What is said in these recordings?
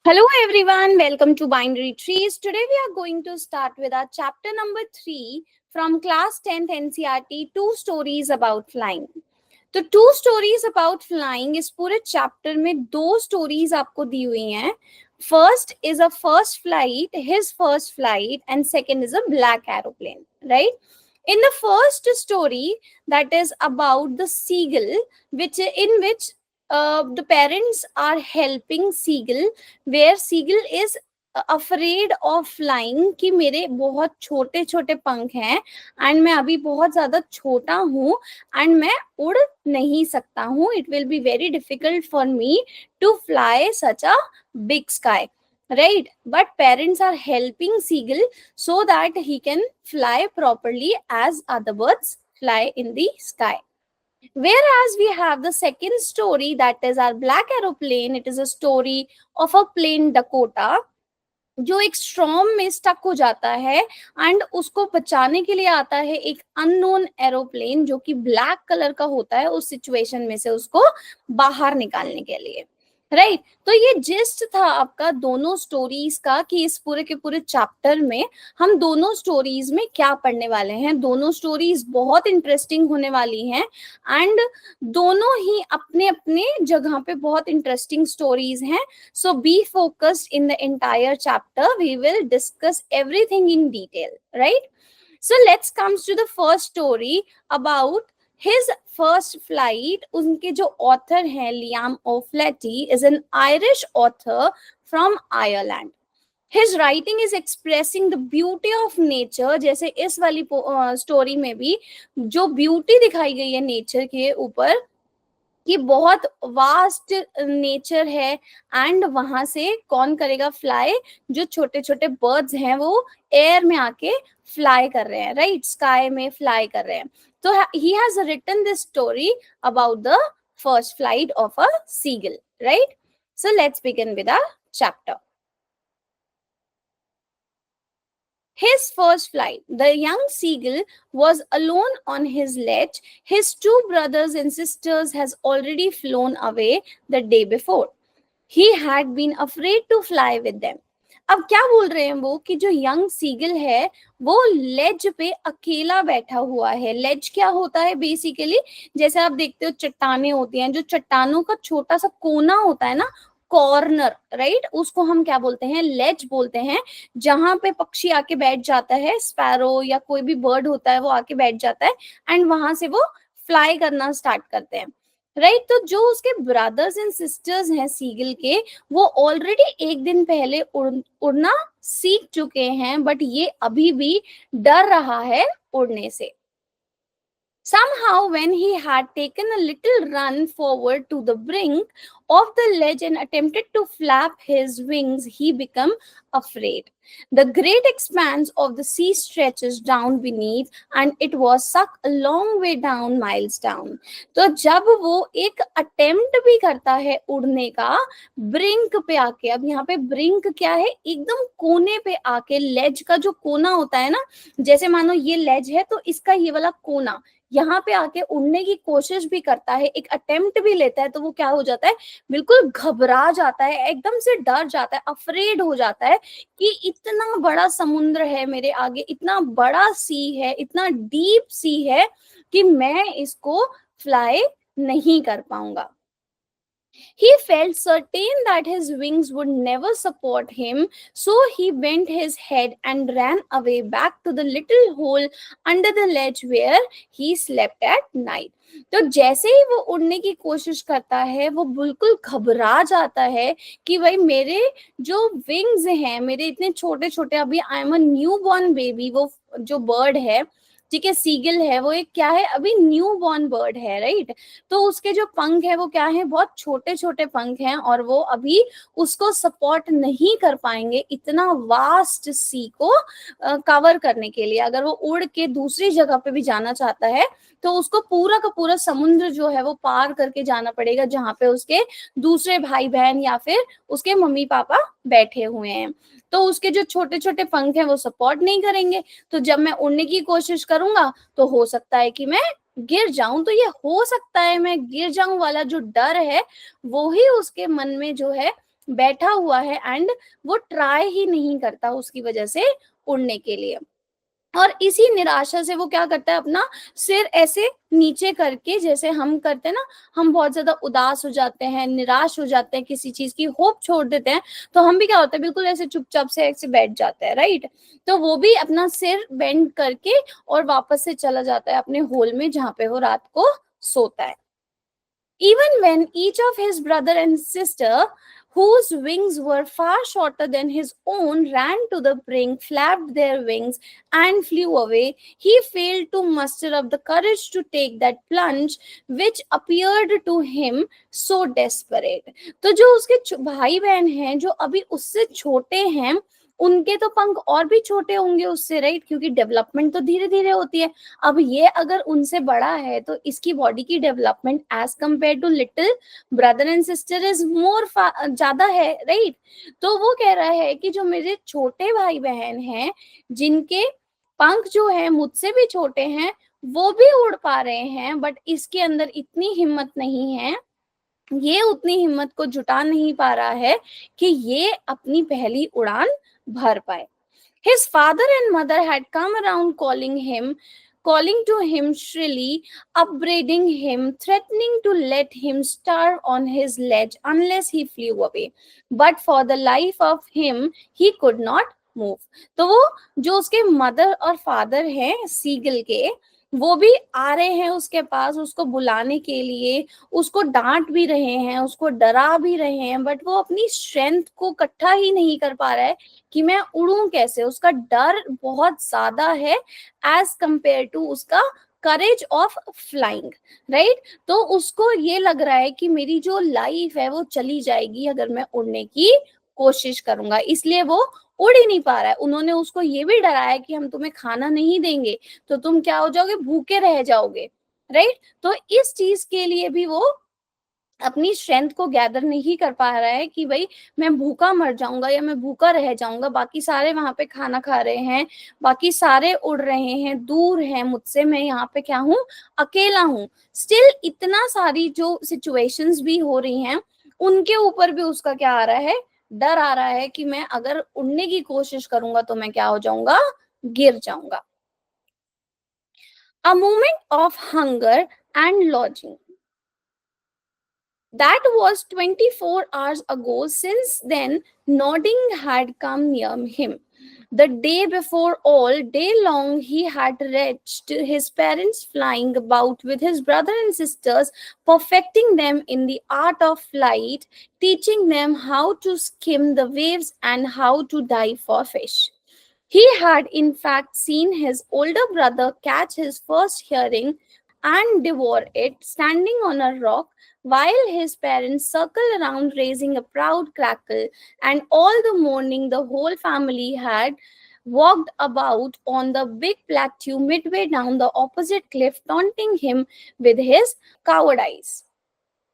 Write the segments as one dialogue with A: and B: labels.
A: Hello everyone, welcome to Binary Trees. Today we are going to start with our chapter number 3 from class 10th NCERT, two stories about flying. तो to stories about flying इस पूरे chapter में दो stories आपको दी हुई हैं. First is a first flight, his first flight, and second is a black aeroplane, right? In the first story, that is about the seagull, which the parents are helping seagull, where seagull is afraid of flying कि मेरे बहुत छोटे छोटे पंख हैं and मैं अभी बहुत ज्यादा छोटा हूँ एंड मैं उड़ नहीं सकता हूँ. It will be very difficult for me to fly such a big sky, right? But parents are helping seagull so that he can fly properly as other birds fly in the sky. Whereas we have the second story, that is our black aeroplane. It is a story of a plane Dakota जो एक storm में stuck हो जाता है and उसको बचाने के लिए आता है एक अननोन एरोप्लेन जो कि ब्लैक कलर का होता है उस सिचुएशन में से उसको बाहर निकालने के लिए, राइट? तो ये जिस्ट था आपका दोनों स्टोरीज का कि इस पूरे के पूरे चैप्टर में हम दोनों स्टोरीज में क्या पढ़ने वाले हैं. दोनों स्टोरीज बहुत इंटरेस्टिंग होने वाली हैं एंड दोनों ही अपने अपने जगह पे बहुत इंटरेस्टिंग स्टोरीज हैं. So be focused in the entire chapter. We will discuss everything in detail, right? So let's come to the first story about his first flight. उनके जो author हैं Liam ओफ्लेटी is an Irish author from Ireland. His writing is expressing the beauty of nature. जैसे इस वाली story में भी जो beauty दिखाई गई है नेचर के ऊपर कि बहुत वास्ट नेचर है एंड वहां से कौन करेगा फ्लाई, जो छोटे छोटे बर्ड्स हैं वो एयर में आके फ्लाई कर रहे हैं, राइट? स्काई में फ्लाई कर रहे हैं. तो he has written this story about the first flight of a seagull, right? So let's begin with a chapter. His first flight, the young seagull was alone on his ledge. His two brothers and sisters has already flown away the day before. He had been afraid to fly with them. अब क्या बोल रहे हैं वो कि जो young seagull है वो लेज पे अकेला बैठा हुआ है. लेज क्या होता है बेसिकली? जैसे आप देखते हो चट्टाने होती हैं, जो चट्टानों का छोटा सा कोना होता है ना, कॉर्नर, राइट? उसको हम क्या बोलते हैं? लेज बोलते हैं. जहां पे पक्षी आके बैठ जाता है, स्पैरो या कोई भी बर्ड होता है वो आके बैठ जाता है एंड वहां से वो फ्लाई करना स्टार्ट करते हैं, राइट? तो जो उसके ब्रदर्स एंड सिस्टर्स हैं सीगल के, वो ऑलरेडी एक दिन पहले उड़ना सीख चुके हैं बट ये अभी भी डर रहा है उड़ने से. Somehow, when he had taken a little run forward to the brink of the ledge and attempted to flap his wings, he became afraid. The great expanse of the sea stretches down beneath, and it was sunk a long way down, miles down. तो जब वो एक attempt भी करता है उड़ने का brink पे आके, अब यहाँ पे ब्रिंक क्या है? एकदम कोने पे आके, लेज का जो कोना होता है ना, जैसे मानो ये लेज है तो इसका ये वाला कोना यहाँ पे आके उड़ने की कोशिश भी करता है, एक अटेम्प्ट भी लेता है, तो वो क्या हो जाता है? बिल्कुल घबरा जाता है, एकदम से डर जाता है, अफ्रेड हो जाता है कि इतना बड़ा समुद्र है मेरे आगे, इतना बड़ा सी है, इतना डीप सी है कि मैं इसको फ्लाई नहीं कर पाऊंगा. He felt certain that his wings would never support him, so he bent his head and ran away back to the little hole under the ledge where he slept at night. तो जैसे ही वो उड़ने की कोशिश करता है वो बिल्कुल घबरा जाता है कि भाई मेरे जो विंग्स हैं, मेरे इतने छोटे छोटे, अभी I am a new born baby, वो जो बर्ड है, ठीक है, सीगल है, वो एक क्या है? अभी न्यू बॉर्न बर्ड है, राइट? तो उसके जो पंख है वो क्या है? बहुत छोटे छोटे पंख हैं और वो अभी उसको सपोर्ट नहीं कर पाएंगे इतना वास्ट सी को कवर करने के लिए. अगर वो उड़ के दूसरी जगह पे भी जाना चाहता है तो उसको पूरा का पूरा समुद्र जो है वो पार करके जाना पड़ेगा जहाँ पे उसके दूसरे भाई बहन या फिर उसके मम्मी पापा बैठे हुए हैं. तो उसके जो छोटे छोटे पंख हैं वो सपोर्ट नहीं करेंगे. तो जब मैं उड़ने की कोशिश करूंगा तो हो सकता है कि मैं गिर जाऊं. तो ये हो सकता है मैं गिर जाऊं वाला जो डर है वो ही उसके मन में जो है बैठा हुआ है एंड वो ट्राई ही नहीं करता उसकी वजह से उड़ने के लिए। और इसी निराशा से वो क्या करता है, अपना सिर ऐसे नीचे करके, जैसे हम करते हैं ना, हम बहुत ज्यादा उदास हो जाते हैं, निराश हो जाते हैं, किसी चीज की होप छोड़ देते हैं, तो हम भी क्या होता है, बिल्कुल ऐसे चुपचाप से ऐसे बैठ जाते हैं, राइट। तो वो भी अपना सिर बेंड करके और वापस से चला जाता है अपने होल में जहां पे वो रात को सोता है। Even when each of his brother and sister, whose wings were far shorter than his own, ran to the brink, flapped their wings, and flew away, he failed to muster up the courage to take that plunge which appeared to him so desperate. तो जो उसके भाई बहन हैं जो अभी उससे छोटे हैं, उनके तो पंख और भी छोटे होंगे उससे, राइट, क्योंकि डेवलपमेंट तो धीरे धीरे होती है। अब ये अगर उनसे बड़ा है तो इसकी बॉडी की development as compare to little brother and sister is more ज्यादा है, राइट। तो वो कह रहा है कि जो मेरे छोटे भाई बहन हैं, जिनके पंख जो है मुझसे भी छोटे हैं, वो भी उड़ पा रहे हैं, बट इसके अंदर इतनी हिम्मत नहीं है, ये उतनी हिम्मत को जुटा नहीं पा रहा है कि ये अपनी पहली उड़ान भर पाए। His father and mother had come around calling to him shrilly, upbraiding him, threatening to let him starve on his ledge unless he flew away. But for the life of him, he could not move. तो वो जो उसके mother और father हैं seagull के, वो भी आ रहे हैं उसके पास उसको बुलाने के लिए, उसको डांट भी रहे हैं, उसको डरा भी रहे हैं, बट वो अपनी स्ट्रेंथ को इकट्ठा ही नहीं कर पा रहा है कि मैं उड़ूं कैसे। उसका डर बहुत ज्यादा है एज कंपेयर टू उसका करेज ऑफ फ्लाइंग, राइट। तो उसको ये लग रहा है कि मेरी जो लाइफ है वो चली जाएगी अगर मैं उड़ने की कोशिश करूंगा, इसलिए वो उड़ ही नहीं पा रहा है। उन्होंने उसको ये भी डराया कि हम तुम्हें खाना नहीं देंगे तो तुम क्या हो जाओगे, भूखे रह जाओगे, राइट। तो इस चीज के लिए भी वो अपनी स्ट्रेंथ को गैदर नहीं कर पा रहा है कि भाई मैं भूखा मर जाऊंगा या मैं भूखा रह जाऊंगा, बाकी सारे वहां पे खाना खा रहे हैं, बाकी सारे उड़ रहे हैं, दूर हैं मुझसे, मैं यहाँ पे क्या हूँ, अकेला हूँ। स्टिल इतना सारी जो सिचुएशंस भी हो रही हैं, उनके ऊपर भी उसका क्या आ रहा है, डर आ रहा है कि मैं अगर उड़ने की कोशिश करूंगा तो मैं क्या हो जाऊंगा, गिर जाऊंगा। A moment of hunger and lodging, that was 24 hours ago. Since then, nodding had come near him. The day before, all day long, he had watched his parents flying about with his brother and sisters, perfecting them in the art of flight, teaching them how to skim the waves and how to dive for fish. He had, in fact, seen his older brother catch his first herring and devour it, standing on a rock, while his parents circled around raising a proud crackle. And all the morning, the whole family had walked about on the big plateau midway down the opposite cliff, taunting him with his cowardice.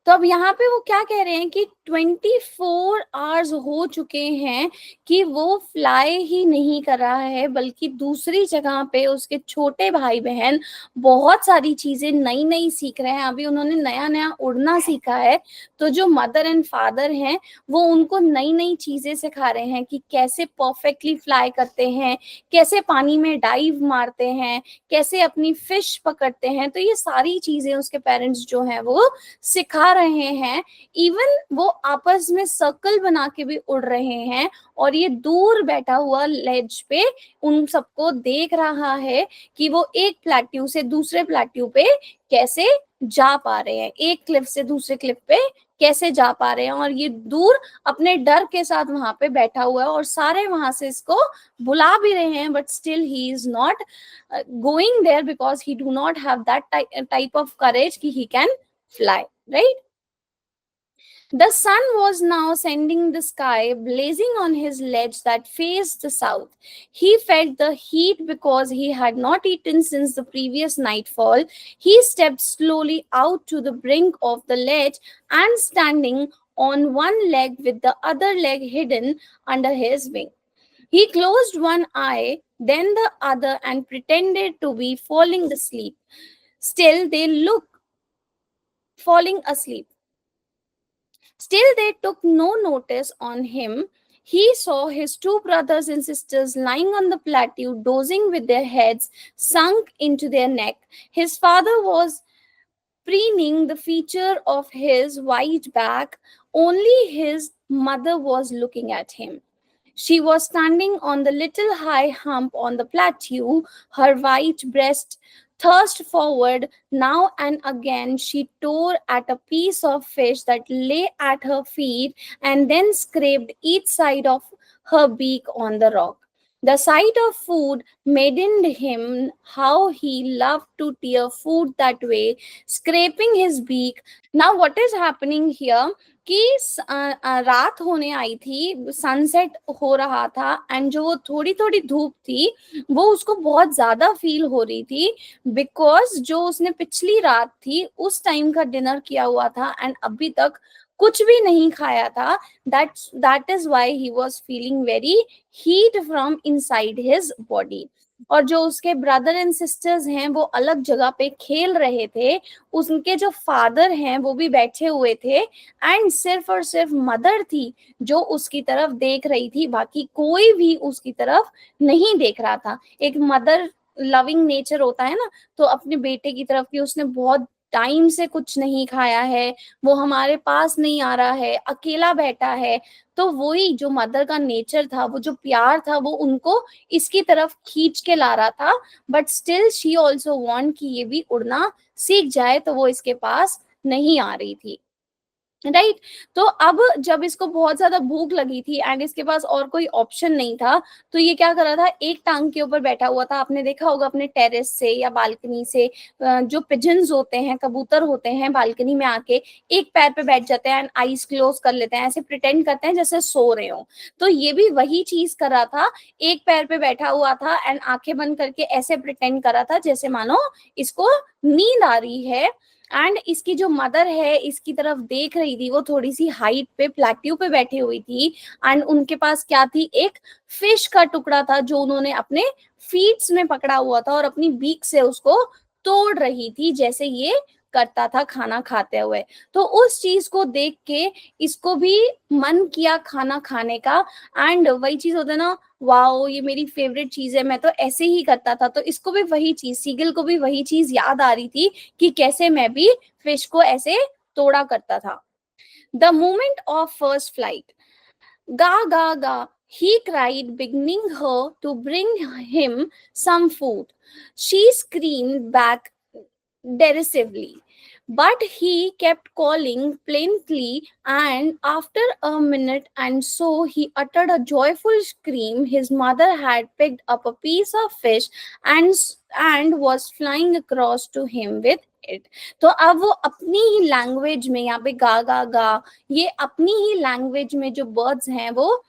A: तो अब यहाँ पे वो क्या कह रहे हैं कि 24 आवर्स हो चुके हैं कि वो फ्लाई ही नहीं कर रहा है, बल्कि दूसरी जगह पे उसके छोटे भाई बहन बहुत सारी चीजें नई नई सीख रहे हैं। अभी उन्होंने नया नया उड़ना सीखा है, तो जो मदर एंड फादर हैं वो उनको नई नई चीजें सिखा रहे हैं कि कैसे परफेक्टली फ्लाई करते हैं, कैसे पानी में डाइव मारते हैं, कैसे अपनी फिश पकड़ते हैं। तो ये सारी चीजें उसके पेरेंट्स जो हैं वो सिखा रहे हैं। इवन वो आपस में सर्कल बना के भी उड़ रहे हैं, और ये दूर बैठा हुआ लेज पे उन सबको देख रहा है कि वो एक प्लेट्यू से दूसरे प्लेट्यू पे कैसे जा पा रहे हैं, एक क्लिफ से दूसरे क्लिफ पे कैसे जा पा रहे हैं। और ये दूर अपने डर के साथ वहां पे बैठा हुआ है, और सारे वहां से इसको बुला भी रहे हैं, but still he is not going there because he do not have that type of courage कि he can fly, right? The sun was now sending the sky blazing on his ledge that faced the south. He felt the heat because he had not eaten since the previous nightfall. He stepped slowly out to the brink of the ledge and standing on one leg with the other leg hidden under his wing. He closed one eye, then the other, and pretended to be falling asleep. Still, they looked falling asleep. Still, they took no notice on him. He saw his two brothers and sisters lying on the plateau, dozing with their heads sunk into their neck. His father was preening the feature of his white back. Only his mother was looking at him. She was standing on the little high hump on the plateau, her white breast thrust forward. Now and again she tore at a piece of fish that lay at her feet and then scraped each side of her beak on the rock. The sight of food maddened him. How he loved to tear food that way, scraping his beak. Now, what is happening here? कि रात होने आई थी, sunset हो रहा था, and जो वो थोड़ी थोड़ी धूप थी वो उसको बहुत ज्यादा फील हो रही थी, बिकॉज जो उसने पिछली रात थी उस टाइम का डिनर किया हुआ था एंड अभी तक कुछ भी नहीं खाया था. That is why he was feeling very heat from inside his body. और जो उसके ब्रदर एंड सिस्टर्स हैं वो अलग जगह पे खेल रहे थे, उनके जो फादर हैं वो भी बैठे हुए थे, एंड सिर्फ और सिर्फ मदर थी जो उसकी तरफ देख रही थी, बाकी कोई भी उसकी तरफ नहीं देख रहा था. एक मदर लविंग नेचर होता है ना, तो अपने बेटे की तरफ की उसने बहुत टाइम से कुछ नहीं खाया है, वो हमारे पास नहीं आ रहा है, अकेला बैठा है, तो वही जो मदर का नेचर था, वो जो प्यार था, वो उनको इसकी तरफ खींच के ला रहा था. But still she also want कि ये भी उड़ना सीख जाए, तो वो इसके पास नहीं आ रही थी. राइट. तो अब जब इसको बहुत ज्यादा भूख लगी थी एंड इसके पास और कोई ऑप्शन नहीं था, तो ये क्या कर रहा था, एक टांग के ऊपर बैठा हुआ था. आपने देखा होगा अपने टेरेस से या बालकनी से जो पिजन्स होते हैं, कबूतर होते हैं, बालकनी में आके एक पैर पे बैठ जाते हैं एंड आईज क्लोज कर लेते हैं, ऐसे प्रिटेंड करते हैं जैसे सो रहे हो. तो ये भी वही चीज कर रहा था, एक पैर पे बैठा हुआ था एंड आंखें बंद करके ऐसे प्रिटेंड कर रहा था जैसे मानो इसको नींद आ रही है. एंड इसकी जो मदर है इसकी तरफ देख रही थी, वो थोड़ी सी हाइट पे प्लेट्यू पे बैठी हुई थी, एंड उनके पास क्या थी, एक फिश का टुकड़ा था जो उन्होंने अपने फीट्स में पकड़ा हुआ था और अपनी बीक से उसको तोड़ रही थी जैसे ये करता था खाना खाते हुए. तो उस चीज को देख के इसको भी मन किया खाना खाने का, एंड वही चीज होता है ना, वाओ ये मेरी फेवरेट चीज है, मैं तो ऐसे ही करता था. तो इसको भी वही चीज, सीगल को भी वही चीज याद आ रही थी कि कैसे मैं भी फिश को ऐसे तोड़ा करता था. The moment of first flight, गा गा गा, he cried, begging her to bring him some food. She screamed back derisively, but he kept calling plaintively, and after a minute and so he uttered a joyful scream. His mother had picked up a piece of fish and was flying across to him with it. तो अब वो अपनी ही language में, यहाँ पे गा गा गा, ये अपनी ही लैंग्वेज में जो बर्ड्स हैं वो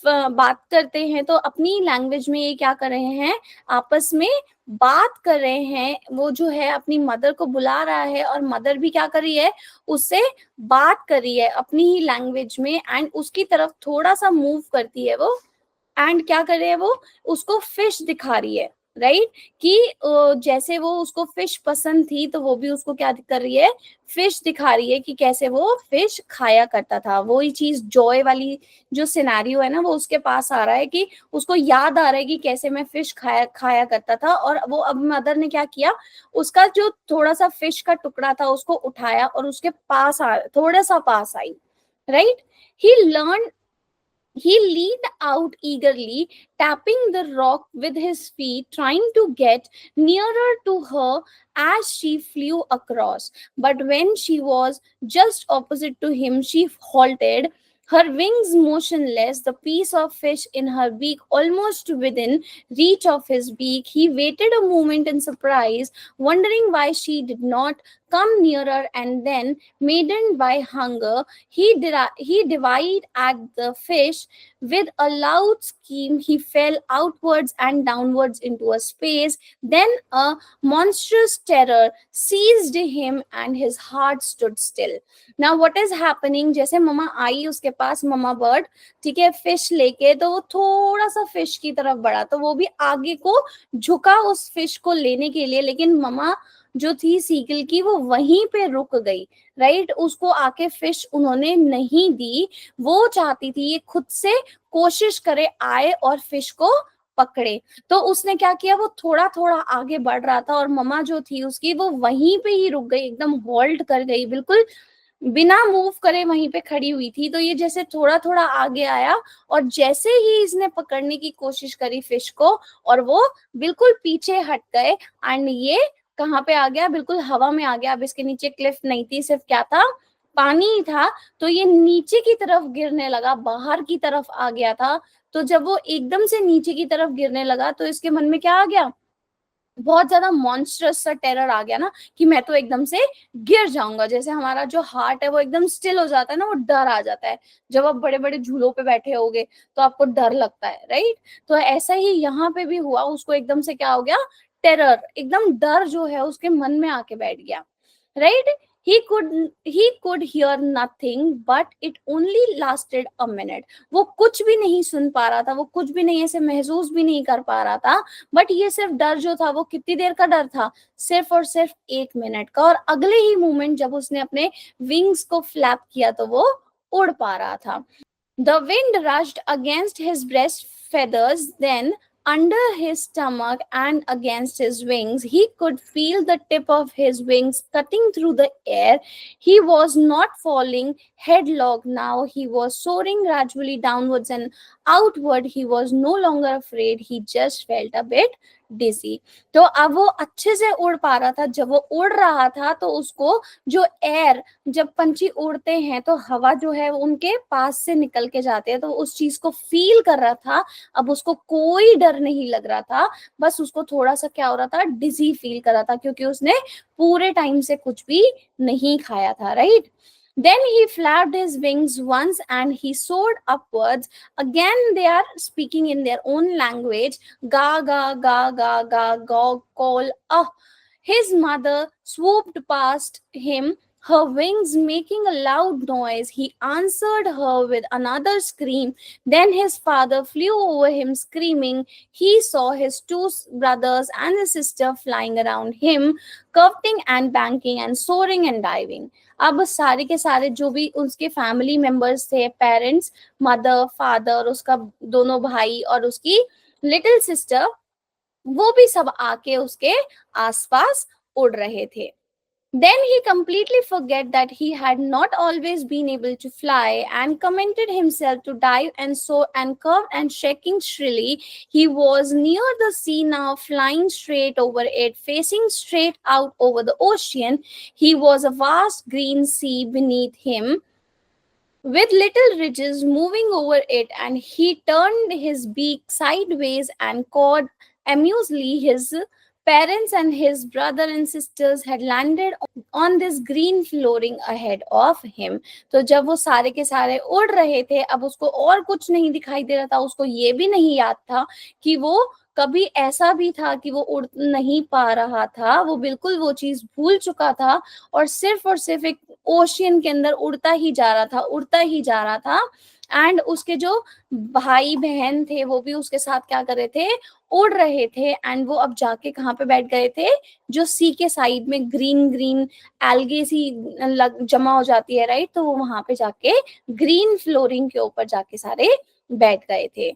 A: बात करते हैं, तो अपनी लैंग्वेज में ये क्या कर रहे हैं, आपस में बात कर रहे हैं. वो जो है अपनी मदर को बुला रहा है और मदर भी क्या कर रही है, उससे बात कर रही है अपनी ही लैंग्वेज में, एंड उसकी तरफ थोड़ा सा मूव करती है वो, एंड क्या कर रहे हैं, वो उसको फिश दिखा रही है. राइट. कि जैसे वो उसको फिश पसंद थी तो वो भी उसको क्या कर रही है, फिश दिखा रही है कि कैसे वो फिश खाया करता था. वही चीज जॉय वाली जो सिनेरियो है ना, वो उसके पास आ रहा है कि उसको याद आ रहा है कि कैसे मैं फिश खाया खाया करता था. और वो अब मदर ने क्या किया, उसका जो थोड़ा सा फिश का टुकड़ा था उसको उठाया और उसके पास थोड़ा सा पास आई. Right. He learn He leaned out eagerly, tapping the rock with his feet, trying to get nearer to her as she flew across. But when she was just opposite to him, she halted, her wings motionless, the piece of fish in her beak almost within reach of his beak. He waited a moment in surprise, wondering why she did not come nearer, and then, maddened by hunger, he dived at the fish. With a loud scream, he fell outwards and downwards into a space. Then a monstrous terror seized him and his heart stood still. Now what is happening, जैसे mama आई उसके पास, mama bird, ठीक है, fish लेके, तो वो थोड़ा सा fish की तरफ बढ़ा, तो वो भी आगे को झुका उस फिश को लेने के लिए, लेकिन ममा जो थी सीगल की वो वहीं पे रुक गई, राइट। उसको आके फिश उन्होंने नहीं दी, वो चाहती थी ये खुद से कोशिश करे आए और फिश को पकड़े। तो उसने क्या किया, वो थोड़ा थोड़ा आगे बढ़ रहा था और ममा जो थी उसकी वो वहीं पे ही रुक गई, एकदम होल्ड कर गई, बिल्कुल बिना मूव करे वहीं पे खड़ी हुई थी। तो ये जैसे थोड़ा थोड़ा आगे आया और जैसे ही इसने पकड़ने की कोशिश करी फिश को और वो बिल्कुल पीछे हट गए एंड ये कहाँ पे आ गया, बिल्कुल हवा में आ गया। अब इसके नीचे क्लिफ नहीं थी, सिर्फ क्या था, पानी ही था। तो ये नीचे की तरफ गिरने लगा, बाहर की तरफ आ गया था। तो जब वो एकदम से नीचे की तरफ गिरने लगा तो इसके मन में क्या आ गया, बहुत ज्यादा मॉन्स्टरस सा टेरर आ गया ना, कि मैं तो एकदम से गिर जाऊंगा। जैसे हमारा जो हार्ट है वो एकदम स्टिल हो जाता है ना, वो डर आ जाता है जब आप बड़े बड़े झूलों पे बैठे होगे तो आपको डर लगता है, राइट। तो ऐसा ही यहाँ पे भी हुआ, उसको एकदम से क्या हो गया, टेरर, एकदम डर जो है उसके मन में आके बैठ गया, right. He could hear nothing but it only lasted a minute. वो कुछ भी नहीं सुन पा रहा था, वो कुछ भी नहीं ऐसे महसूस भी नहीं कर पा रहा था, बट ये सिर्फ डर जो था वो कितनी देर का डर था, सिर्फ और सिर्फ 1 मिनट का। और अगले ही मोमेंट जब उसने अपने विंग्स को फ्लैप किया तो वो उड़ पा रहा था। The wind rushed against his breast feathers, then under his stomach and against his wings. He could feel the tip of his wings cutting through the air. He was not falling headlong now. He was soaring gradually downwards and outward. He was no longer afraid. He just felt a bit dizzy. तो अब वो अच्छे से उड़ पा रहा था। जब वो उड़ रहा था तो उसको जो एयर, जब पंछी उड़ते हैं तो हवा जो है वो उनके पास से निकल के जाते हैं, तो उस चीज को फील कर रहा था। अब उसको कोई डर नहीं लग रहा था, बस उसको थोड़ा सा क्या हो रहा था, डिजी फील कर रहा था, क्योंकि उसने पूरे टाइम से कुछ भी नहीं खाया था, right. Then he flapped his wings once and he soared upwards. Again, they are speaking in their own language. Ga, ga, ga, ga, ga, ga, call, ah. His mother swooped past him, her wings making a loud noise. He answered her with another scream. Then his father flew over him, screaming. He saw his two brothers and his sister flying around him, curveting and banking and soaring and diving. अब सारे के सारे जो भी उसके family members थे, parents, mother, father, उसका दोनों भाई और उसकी लिटिल सिस्टर, वो भी सब आके उसके आसपास उड़ रहे थे। Then he completely forget that he had not always been able to fly and commended himself to dive and soar and curve and shaking shrilly. He was near the sea now, flying straight over it, facing straight out over the ocean. He was a vast green sea beneath him, with little ridges moving over it, and he turned his beak sideways and cawed amusedly. His parents and his brother and sisters had landed on this green flooring ahead of him. तो जब वो सारे के सारे उड़ रहे थे, अब उसको और कुछ नहीं दिखाई दे रहा था, उसको ये भी नहीं याद था कि वो कभी ऐसा भी था कि वो उड़ नहीं पा रहा था, वो बिल्कुल वो चीज भूल चुका था और सिर्फ एक ओशियन के अंदर उड़ता ही जा रहा था, उड़ता ही जा रहा था। एंड उसके जो भाई बहन थे वो भी उसके साथ क्या कर रहे थे, उड़ रहे थे। एंड वो अब जाके कहाँ पे बैठ गए थे, जो सी के साइड में ग्रीन ग्रीन एल्गे सी जमा हो जाती है, राइट। तो वो वहां पे जाके ग्रीन फ्लोरिंग के ऊपर जाके सारे बैठ गए थे।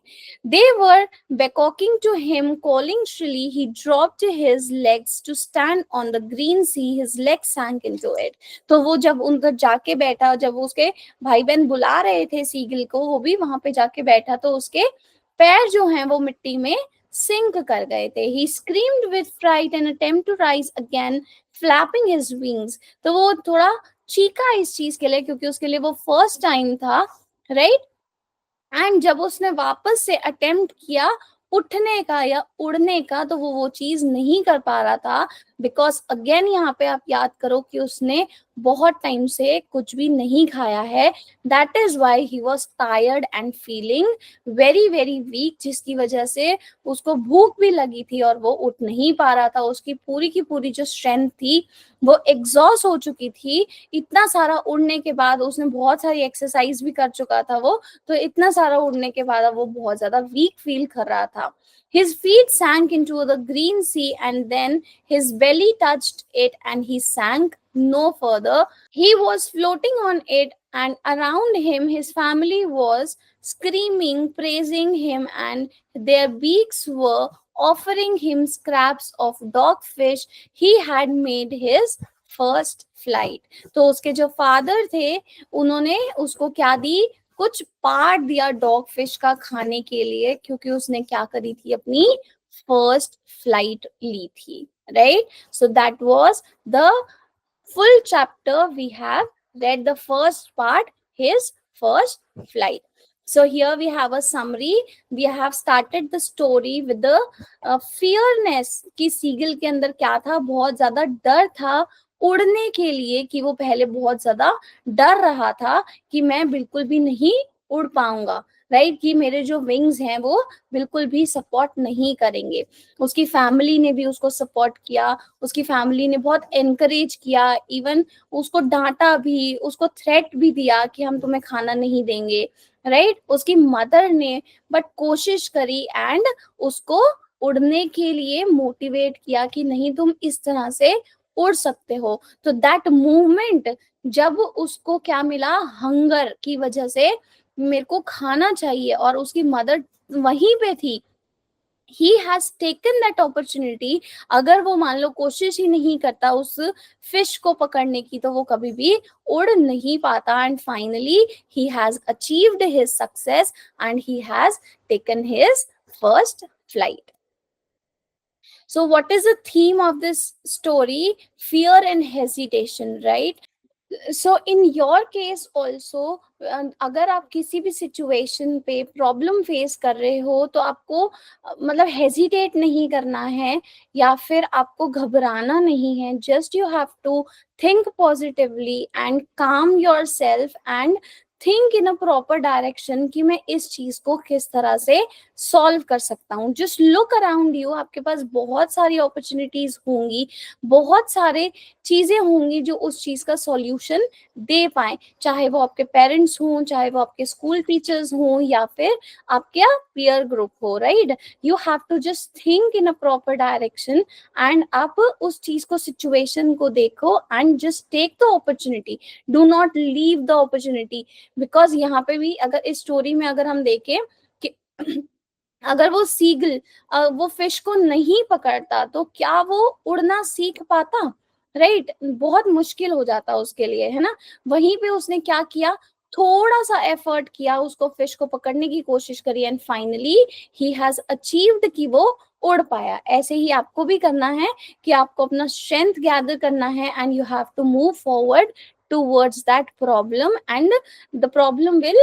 A: They were beckoning to him, calling shrilly. He dropped his legs to stand on the green sea. His legs sank into it. तो वो जब उनका जाके बैठा, जब वो उसके भाई बहन बुला रहे थे सीगल को, वो भी वहां पे जाके बैठा, तो उसके पैर जो हैं वो मिट्टी में सिंक कर गए थे। He screamed with fright and attempt to rise again, flapping his wings. तो वो थोड़ा चीखा इस चीज के लिए, क्योंकि उसके लिए वो फर्स्ट टाइम था, राइट। एंड जब उसने वापस से अटेम्प्ट किया उठने का या उड़ने का, तो वो चीज नहीं कर पा रहा था, बिकॉज अगेन यहाँ पे आप याद करो कि उसने बहुत टाइम से कुछ भी नहीं खाया है। That is why he was tired and feeling very very weak, जिसकी वजह से उसको भूख भी लगी थी और वो उठ नहीं पा रहा था। उसकी पूरी की पूरी जो स्ट्रेंथ थी वो एग्जॉस्ट हो चुकी थी। इतना सारा उड़ने के बाद, उसने बहुत सारी एक्सरसाइज भी कर चुका था वो, तो इतना सारा उड़ने के बाद अब वो बहुत ज्यादा वीक फील कर रहा था। His feet sank into the green sea and then his belly belly touched it and he sank no further. He was floating on it, and around him his family was screaming, praising him, and their beaks were offering him scraps of dogfish he had made his first flight. तो उसके जो father थे उन्होंने उसको क्या दी, कुछ part दिया dog fish का खाने के लिए, क्योंकि उसने क्या करी थी, अपनी फर्स्ट फ्लाइट ली थी. Right, so that was the full chapter. We have read the first part, his first flight. So here we have a summary. We have started the story with the fearness कि seagull के अंदर क्या था, बहुत ज्यादा डर था उड़ने के लिए, कि वो पहले बहुत ज्यादा डर रहा था कि मैं बिल्कुल भी नहीं उड़ पाऊंगा. राइट, कि मेरे जो विंग्स हैं वो बिल्कुल भी सपोर्ट नहीं करेंगे. उसकी फैमिली ने भी उसको सपोर्ट किया, उसकी फैमिली ने बहुत एनकरेज किया, इवन उसको डांटा भी, उसको थ्रेट भी दिया कि हम तुम्हें खाना नहीं देंगे. राइट, उसकी मदर ने बट कोशिश करी एंड उसको उड़ने के लिए मोटिवेट किया कि नहीं, तुम इस तरह से उड़ सकते हो. तो दैट मूवमेंट, जब उसको क्या मिला, हंगर की वजह से मेरे को खाना चाहिए, और उसकी मदर वहीं पे थी, he has taken that opportunity. अगर वो मान लो कोशिश ही नहीं करता उस फिश को पकड़ने की, तो वो कभी भी उड़ नहीं पाता. And finally he has achieved his success and he has taken his first flight. So what is the theme of this story? Fear and hesitation, right? So in your case also, अगर आप किसी भी situation पे problem face कर रहे हो, तो आपको मतलब हेजिटेट नहीं करना है, या फिर आपको घबराना नहीं है. Just you have to think positively and calm yourself and think in a proper direction कि मैं इस चीज को किस तरह से सॉल्व कर सकता हूँ. जस्ट लुक अराउंड यू, आपके पास बहुत सारी अपॉर्चुनिटीज होंगी, बहुत सारे चीजें होंगी जो उस चीज का सॉल्यूशन दे पाए, चाहे वो आपके पेरेंट्स हों, चाहे वो आपके स्कूल टीचर्स हों, या फिर आपके पीयर ग्रुप हो. Right, you have to just think in a proper direction and आप उस चीज को, सिचुएशन को देखो and just take the opportunity. Do not leave the opportunity. Because यहाँ पे भी अगर इस स्टोरी में अगर हम देखें कि अगर वो सीगल वो फिश को नहीं पकड़ता, तो क्या वो उड़ना सीख पाता? राइट, बहुत मुश्किल हो जाता उसके लिए, है ना. वहीं पे उसने क्या किया, थोड़ा सा एफर्ट किया, उसको फिश को पकड़ने की कोशिश करी, and finally he has achieved कि वो उड़ पाया. ऐसे ही आपको भी करना है कि आपको अपना स्ट्रेंथ गैदर करना है, and you have to move forward towards that problem, and the problem will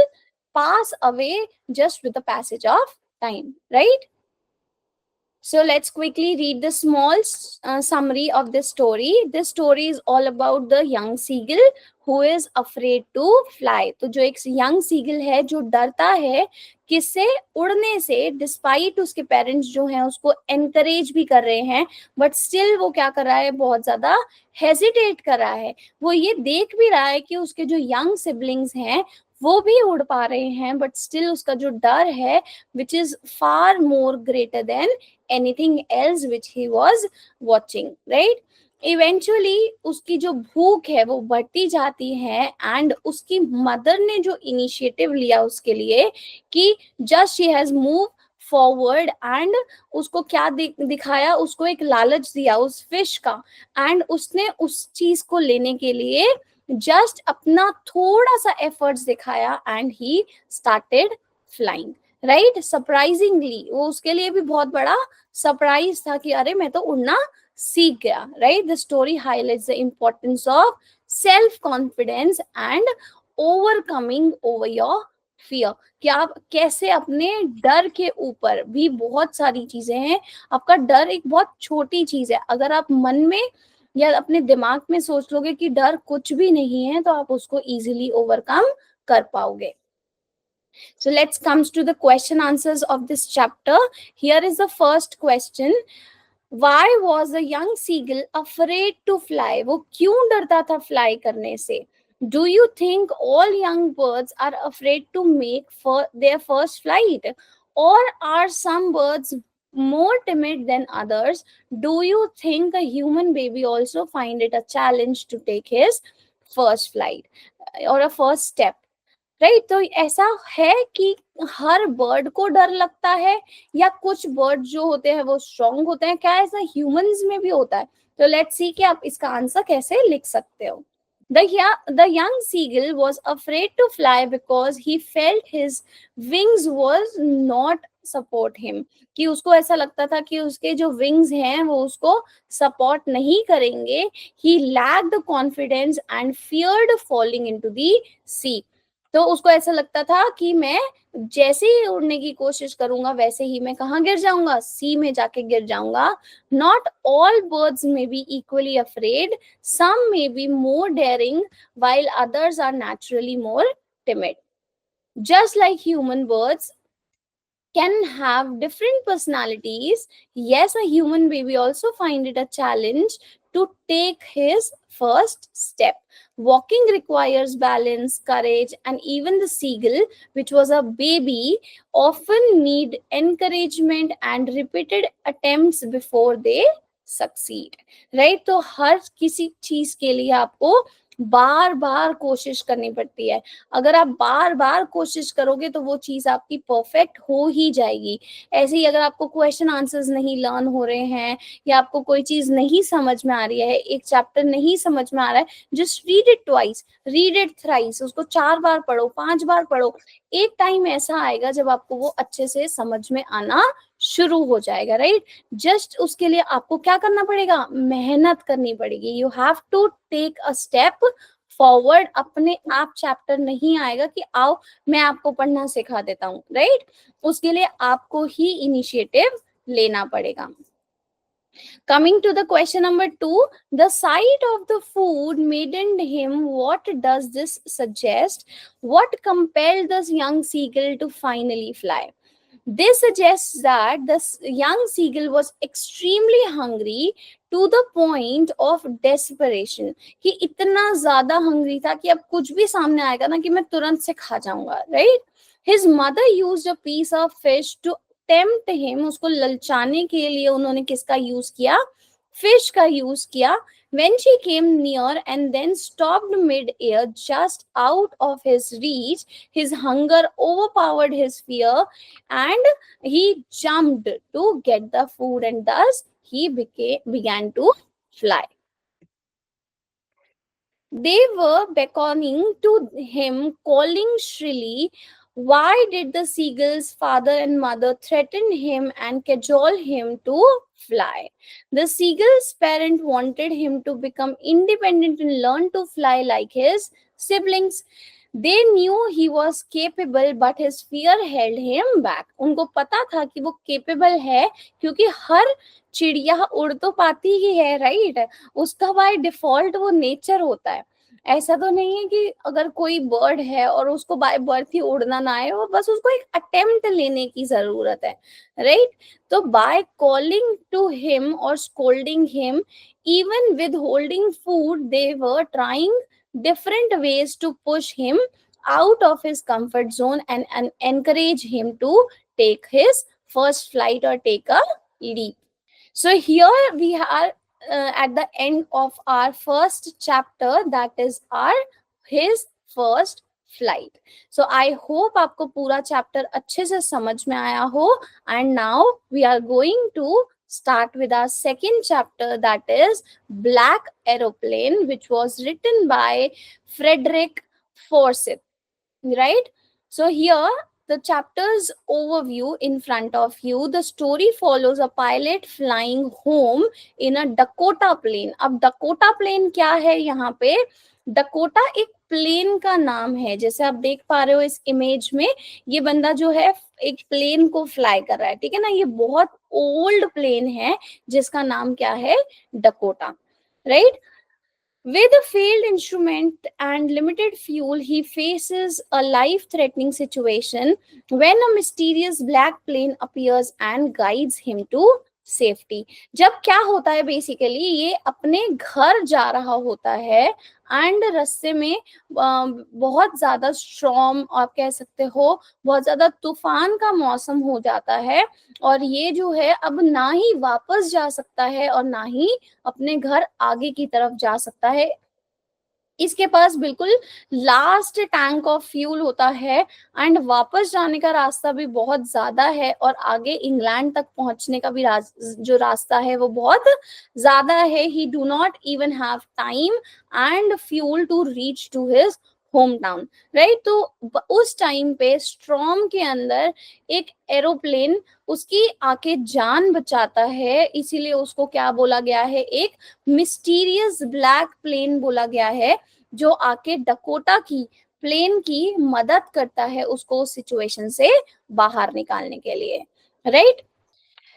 A: pass away just with the passage of time. Right, so let's quickly read the small summary of this story. This story is all about the young seagull who is afraid to fly. तो जो एक young seagull है जो डरता है किससे, उड़ने से, डिस्पाइट उसके पेरेंट्स जो हैं उसको एनकरेज भी कर रहे हैं, बट स्टिल वो क्या कर रहा है, बहुत ज्यादा हेजिटेट कर रहा है. वो ये देख भी रहा है कि उसके जो यंग सिबलिंग्स हैं वो भी उड़ पा रहे हैं, बट स्टिल उसका जो डर है, which is far more greater than anything else which he was watching. Right, eventually उसकी जो भूख है वो बढ़ती जाती है, एंड उसकी मदर ने जो इनिशिएटिव लिया उसके लिए कि just she has move forward, and उसको क्या दिखाया, उसको एक लालच दिया उस फिश का, एंड उसने उस चीज को लेने के लिए जस्ट अपना थोड़ा सा एफर्ट्स दिखाया, and he started flying. Right, surprisingly वो उसके लिए भी बहुत बड़ा सरप्राइज था कि अरे मैं तो उड़ना सीख गया. Right, the story highlights the importance of self confidence and overcoming over your fear. कि आप कैसे अपने डर के ऊपर भी, बहुत सारी चीजें हैं, आपका डर एक बहुत छोटी चीज है. अगर आप मन में या अपने दिमाग में सोच लोगे कि डर कुछ भी नहीं है, तो आप उसको इजीली ओवरकम कर पाओगे. So let's comes to the question answers of this chapter. Here is the first question. Why was the young seagull afraid to fly? वो क्यों डरता था fly करने से? Do you think all young birds are afraid to make for their first flight, or are some birds more timid than others, do you think a human baby also find it a challenge to take his first flight or a first step? Right तो ऐसा है कि हर bird को डर लगता है या कुछ बर्ड जो होते हैं वो स्ट्रॉन्ग होते हैं, क्या ऐसा ह्यूमंस में भी होता है? तो लेट्स सी कि आप इसका आंसर कैसे लिख सकते हो. The young seagull was afraid to fly because he felt his wings was not support him. कि उसको ऐसा लगता था कि उसके जो विंग्स हैं वो उसको सपोर्ट नहीं करेंगे. He lacked confidence and feared falling into the sea. तो उसको ऐसा लगता था कि मैं जैसे ही उड़ने की कोशिश करूंगा वैसे ही मैं कहाँ गिर जाऊंगा, सी में जाके गिर जाऊंगा. Not all birds may be equally afraid, some may be more daring while others are naturally more timid. Just like human birds can have different personalities, yes, a human baby also find it a challenge to take his first step. Walking requires balance, courage, and even the seagull, which was a baby, often need encouragement and repeated attempts before they succeed. Right? तो हर किसी चीज के लिए आपको बार बार कोशिश करनी पड़ती है. अगर आप बार बार कोशिश करोगे तो वो चीज आपकी परफेक्ट हो ही जाएगी. ऐसे ही अगर आपको क्वेश्चन आंसर्स नहीं लर्न हो रहे हैं या आपको कोई चीज नहीं समझ में आ रही है, एक चैप्टर नहीं समझ में आ रहा है, just read it twice, read it thrice, उसको 4 बार पढ़ो, 5 बार पढ़ो. एक टाइम ऐसा आएगा जब आपको वो अच्छे से समझ में आना शुरू हो जाएगा. राइट? जस्ट उसके लिए आपको क्या करना पड़ेगा? मेहनत करनी पड़ेगी. You have to take a step forward. अपने आप चैप्टर नहीं आएगा कि आओ मैं आपको पढ़ना सिखा देता हूँ. राइट? उसके लिए आपको ही इनिशिएटिव लेना पड़ेगा. Coming to the question number 2, the sight of the food maddened him. What does this suggest? What compelled this young seagull to finally fly? This suggests that the young seagull was extremely hungry to the point of desperation. कि इतना ज़्यादा hungry था कि अब कुछ भी सामने आएगा ना कि मैं तुरंत से खा जाऊंगा. Right? His mother used a piece of fish to tempt him. उसको ललचाने के लिए उन्होंने किसका यूज किया? फिश का यूज किया. When she came near and then stopped mid-air just out of his reach, his hunger overpowered his fear and he jumped to get the food and thus he began to fly. They were beckoning to him, calling shrilly. Why did the seagull's father and mother threaten him and cajole him to fly? The seagull's parent wanted him to become independent and learn to fly like his siblings. They knew he was capable, but his fear held him back. उनको पता था कि वो capable है क्योंकि हर चिड़िया उड़ तो पाती ही है. राइट? उसका बाय डिफॉल्ट वो नेचर होता है. ऐसा तो नहीं है कि अगर कोई बर्ड है और उसको बाय बर्थ ही उड़ना ना आए और बस उसको एक अटेम्प्ट लेने की जरूरत है. राइट? तो बाय कॉलिंग टू हिम और scolding him, even with holding food, they were trying different ways to push him out of his comfort zone and encourage him to take his first flight or take a leap. So here we are at the end of our first chapter, that is our his first flight. So I hope आपको पूरा chapter अच्छे से समझ में आया हो. And now we are going to start with our second chapter, that is Black Aeroplane, which was written by Frederick Forsyth. Right? So here the chapter's overview in front of you. The story follows a pilot flying home in a Dakota plane. अब Dakota plane क्या है यहाँ पे? Dakota एक plane का नाम है. जैसे आप देख पा रहे हो इस इमेज में, ये बंदा जो है एक प्लेन को फ्लाई कर रहा है. ठीक है ना? ये बहुत ओल्ड प्लेन है जिसका नाम क्या है? Dakota. Right? With a failed instrument and limited fuel, he faces a life-threatening situation when a mysterious black plane appears and guides him to safety. जब क्या होता है बेसिकली, ये अपने घर जा रहा होता है एंड रास्ते में बहुत ज्यादा स्ट्रॉर्म आप कह सकते हो, बहुत ज्यादा तूफान का मौसम हो जाता है, और ये जो है अब ना ही वापस जा सकता है और ना ही अपने घर आगे की तरफ जा सकता है। इसके पास बिल्कुल लास्ट टैंक ऑफ फ्यूल होता है एंड वापस जाने का रास्ता भी बहुत ज्यादा है, और आगे इंग्लैंड तक पहुंचने का भी जो रास्ता है वो बहुत ज्यादा है। He do not even have time and fuel to reach to his home town, right. तो उस टाइम पे स्ट्रॉम के अंदर एक एरोप्लेन उसकी आके जान बचाता है, इसीलिए उसको क्या बोला गया है, एक मिस्टीरियस ब्लैक प्लेन बोला गया है, जो आके डकोटा की प्लेन की मदद करता है उसको उस सिचुएशन से बाहर निकालने के लिए, right.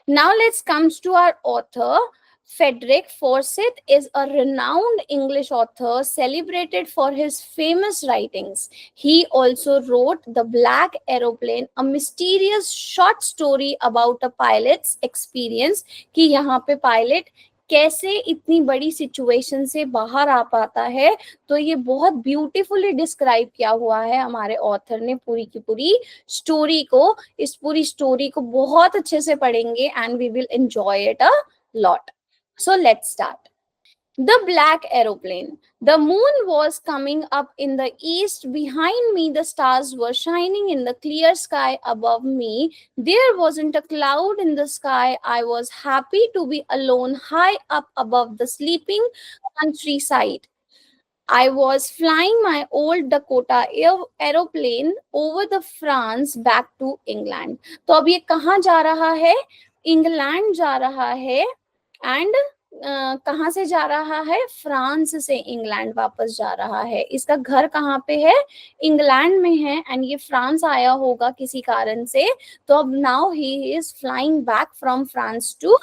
A: Now let's comes to our author. Frederick Forsyth is a renowned English author celebrated for his famous writings. He also wrote The Black Aeroplane, a mysterious short story about a pilot's experience कि यहाँ पे pilot कैसे इतनी बड़ी situation से बाहर आ पाता है। तो ये बहुत ब्यूटीफुली डिस्क्राइब किया हुआ है हमारे ऑथर ने पूरी की पूरी स्टोरी को। इस पूरी स्टोरी को बहुत अच्छे से पढ़ेंगे and we will enjoy it a lot. So let's start. The Black Aeroplane. The moon was coming up in the east. Behind me, the stars were shining in the clear sky above me. There wasn't a cloud in the sky. I was happy to be alone high up above the sleeping countryside. I was flying my old Dakota aeroplane over the France back to England. तो अब ये कहाँ जा रहा है? England जा रहा है एंड कहाँ से जा रहा है? फ्रांस से इंग्लैंड वापस जा रहा है। इसका घर कहाँ पे है? इंग्लैंड में है एंड ये फ्रांस आया होगा किसी कारण से, तो अब now he is flying back from France to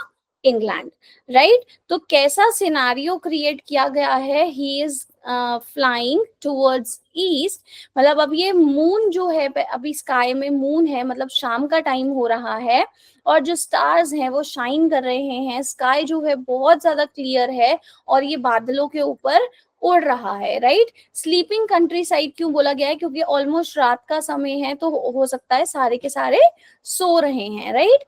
A: England, right. तो कैसा सिनारियो क्रिएट किया गया है? He is flying towards east, मतलब अब ये मून जो है, अभी स्काई में मून है, मतलब शाम का टाइम हो रहा है और जो स्टार्स हैं वो शाइन कर रहे हैं, स्काई जो है बहुत ज्यादा क्लियर है और ये बादलों के ऊपर उड़ रहा है, राइट। स्लीपिंग कंट्री साइड क्यों बोला गया है? क्योंकि ऑलमोस्ट रात का समय है, तो हो सकता है सारे के सारे सो रहे हैं, राइट।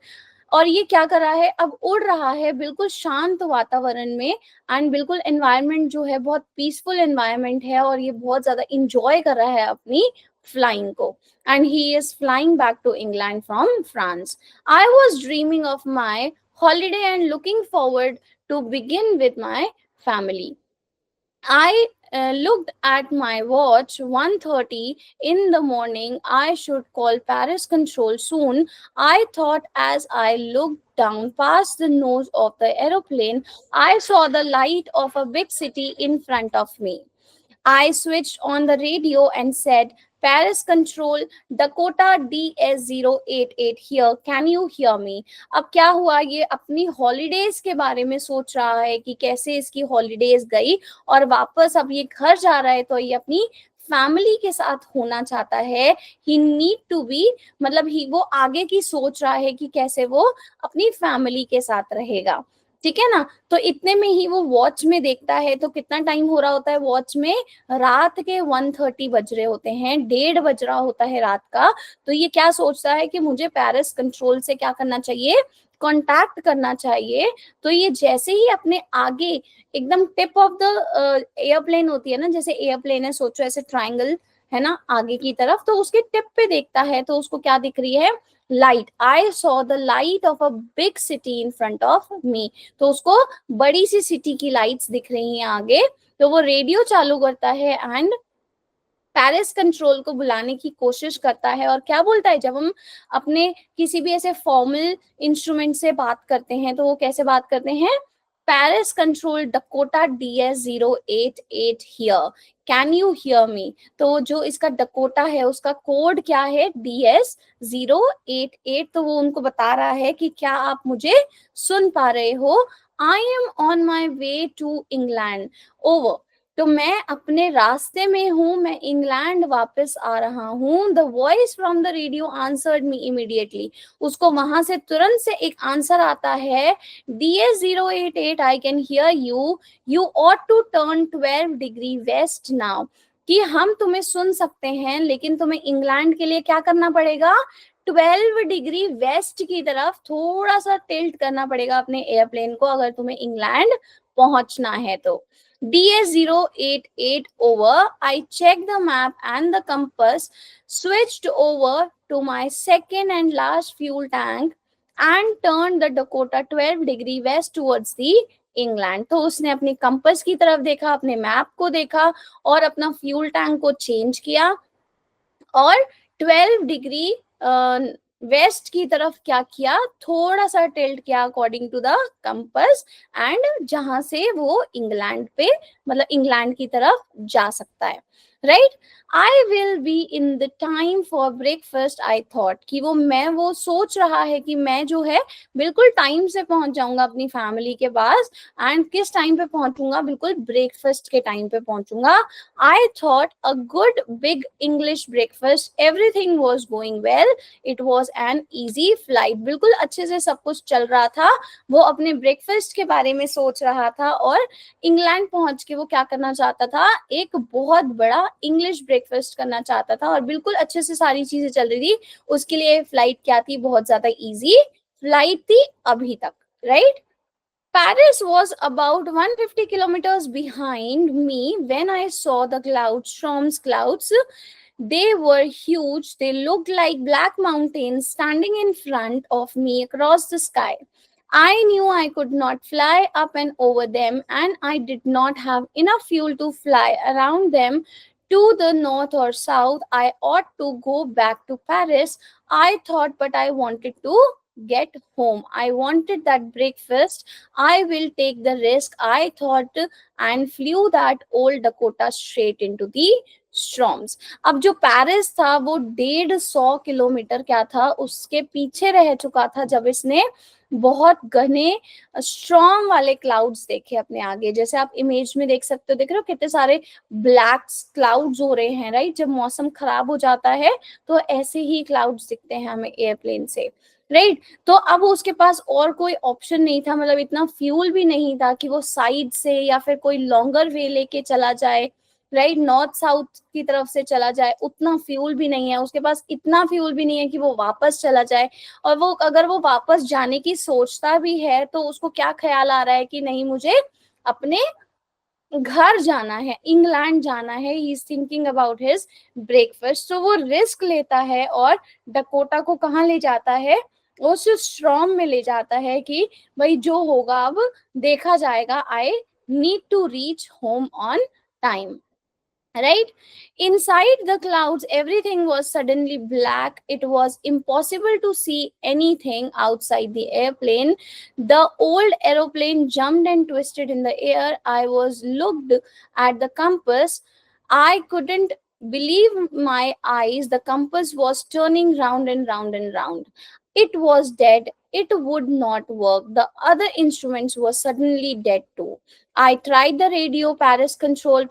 A: और ये क्या कर रहा है? अब उड़ रहा है बिल्कुल शांत वातावरण में एंड बिल्कुल एनवायरनमेंट जो है बहुत पीसफुल एनवायरनमेंट है और ये बहुत ज्यादा इंजॉय कर रहा है अपनी फ्लाइंग को। And he is flying back to England from France. I was dreaming of my holiday and looking forward to begin with my family. I looked at my watch, 1:30 in the morning. I should call Paris control soon. I thought as I looked down past the nose of the aeroplane, I saw the light of a big city in front of me. I switched on the radio and said, Paris control, Dakota DS088 here. Can you hear me? अब क्या हुआ? ये अपनी holidays के बारे में सोच रहा है कि कैसे इसकी हॉलीडेज गई और वापस अब ये घर जा रहा है, तो ये अपनी फैमिली के साथ होना चाहता है। ही नीड टू बी, मतलब ही वो आगे की सोच रहा है कि कैसे वो अपनी फैमिली के साथ रहेगा, ठीक है ना। तो इतने में ही वो वॉच में देखता है, तो कितना टाइम हो रहा होता है वॉच में? रात के 1:30 बज रहे होते हैं, 1:30 बज रहा होता है रात का। तो ये क्या सोचता है कि मुझे पेरिस कंट्रोल से क्या करना चाहिए? कांटेक्ट करना चाहिए। तो ये जैसे ही अपने आगे एकदम टिप ऑफ द एयरप्लेन होती है ना, जैसे एयरप्लेन है, सोचो ऐसे ट्राइंगल है ना आगे की तरफ, तो उसके टिप पे देखता है तो उसको क्या दिख रही है? Light. I saw the light of a big city in front of me. तो उसको बड़ी सी सिटी की लाइट्स दिख रही हैं आगे। तो वो रेडियो चालू करता है एंड पेरिस कंट्रोल को बुलाने की कोशिश करता है। और क्या बोलता है? जब हम अपने किसी भी ऐसे फॉर्मल इंस्ट्रूमेंट से बात करते हैं तो वो कैसे बात करते हैं? Paris control, Dakota DS088 here, can you hear me. तो जो इसका डकोटा है उसका कोड क्या है? DS088। तो वो उनको बता रहा है कि क्या आप मुझे सुन पा रहे हो? I am on my way to England, over. तो मैं अपने रास्ते में हूँ, मैं इंग्लैंड वापस आ रहा हूँ। The voice from the radio answered me immediately. उसको वहां से तुरंत से एक आंसर आता है, DS088, I can hear you, you ought to turn 12 degree west now. कि हम तुम्हें सुन सकते हैं, लेकिन तुम्हें इंग्लैंड के लिए क्या करना पड़ेगा, 12 डिग्री वेस्ट की तरफ थोड़ा सा टिल्ट करना पड़ेगा अपने एयरप्लेन को, अगर तुम्हें इंग्लैंड पहुंचना है तो। DS088 over. I checked the map and the compass, switched over to my second and last fuel tank, and turned the Dakota 12 degree west towards the England. तो उसने अपनी कंपस की तरफ देखा, अपने मैप को देखा और अपना फ्यूल टैंक को चेंज किया और 12 डिग्री वेस्ट की तरफ क्या किया, थोड़ा सा टिल्ट किया according to the compass, and जहां से वो इंग्लैंड पे, मतलब इंग्लैंड की तरफ जा सकता है। Right, I will be in the time for breakfast, I thought. कि वो सोच रहा है कि मैं जो है बिल्कुल टाइम से पहुंच जाऊंगा अपनी फैमिली के पास। एंड किस टाइम पे पहुंचूंगा, बिल्कुल ब्रेकफास्ट के टाइम पे पहुंचूंगा। I thought a good big English breakfast. Everything was going well. It was an easy flight. बिल्कुल अच्छे से सब कुछ चल रहा था। वो अपने ब्रेकफास्ट के बारे में सोच रहा था और इंग्लैंड पहुंच के वो क्या करना चाहता था, एक बहुत बड़ा इंग्लिश ब्रेकफास्ट करना चाहता था और बिल्कुल अच्छे से सारी चीजें चल रही थी। उसके लिए फ्लाइट क्या थी, बहुत ज्यादा इजी फ्लाइट थी अभी तक। Right, Paris was about 150 kilometers behind me when I saw the clouds, Strom's clouds. They were huge. They looked like black mountains standing in front of me across the sky. I knew I could not fly up and over them, and I did not have enough fuel to fly around them to the north or south. I ought to go back to Paris, I thought, but I wanted to get home. I wanted that breakfast. I will take the risk, I thought, and flew that old Dakota straight into the storms. अब जो Paris था वो 150 kilometre क्या था, उसके पीछे रह चुका था जब इसने बहुत घने स्ट्रॉन्ग वाले क्लाउड्स देखे अपने आगे। जैसे आप इमेज में देख सकते हो, देख रहे हो कितने सारे ब्लैक क्लाउड्स हो रहे हैं। राइट, जब मौसम खराब हो जाता है तो ऐसे ही क्लाउड्स दिखते हैं हमें एयरप्लेन से। राइट, तो अब उसके पास और कोई ऑप्शन नहीं था, मतलब इतना फ्यूल भी नहीं था कि वो साइड से या फिर कोई लॉन्गर वे लेके चला जाए। राइट, नॉर्थ साउथ की तरफ से चला जाए, उतना फ्यूल भी नहीं है उसके पास, इतना फ्यूल भी नहीं है कि वो वापस चला जाए। और वो अगर वो वापस जाने की सोचता भी है तो उसको क्या ख्याल आ रहा है कि नहीं, मुझे अपने घर जाना है, इंग्लैंड जाना है। He is thinking about his breakfast. तो वो रिस्क लेता है और डकोटा को कहाँ ले जाता है, उस स्ट्रॉम में ले जाता है कि भाई जो होगा अब देखा जाएगा। I need to reach home on time. Right? Inside the clouds, everything was suddenly black. It was impossible to see anything outside the airplane. The old aeroplane jumped and twisted in the air. I was looked at the compass. I couldn't believe my eyes. The compass was turning round and round and round. It was dead. It would not work. The other instruments were suddenly dead too. I tried the radio, Paris control,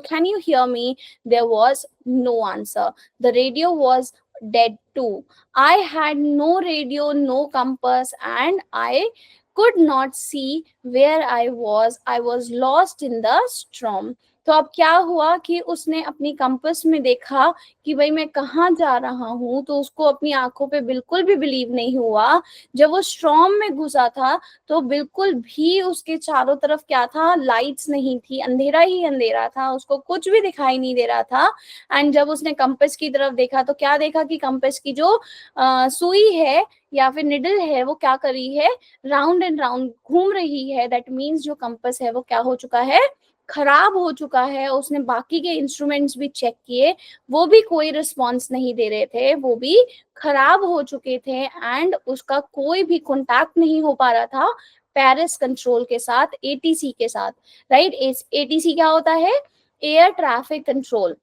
A: can you hear me? There was no answer. The radio was dead too. I had no radio, no compass, and I could not see where I was. I was lost in the storm. तो अब क्या हुआ कि उसने अपनी compass में देखा कि भाई मैं कहाँ जा रहा हूँ, तो उसको अपनी आंखों पे बिल्कुल भी बिलीव नहीं हुआ। जब वो स्ट्रॉम में घुसा था तो बिल्कुल भी उसके चारों तरफ क्या था, लाइट्स नहीं थी, अंधेरा ही अंधेरा था, उसको कुछ भी दिखाई नहीं दे रहा था। एंड जब उसने कंपस की तरफ देखा तो क्या देखा कि कंपस की जो सुई है या फिर निडल है वो क्या कर रही है, राउंड एंड राउंड घूम रही है। दैट मीन्स जो कंपस है वो क्या हो चुका है, खराब हो चुका है। उसने बाकी के इंस्ट्रूमेंट्स भी चेक किए, वो भी कोई रिस्पॉन्स नहीं दे रहे थे, वो भी खराब हो चुके थे। एंड उसका कोई भी कॉन्टैक्ट नहीं हो पा रहा था पेरिस कंट्रोल के साथ, एटीसी के साथ। राइट, एटीसी क्या होता है, एयर ट्रैफिक कंट्रोल।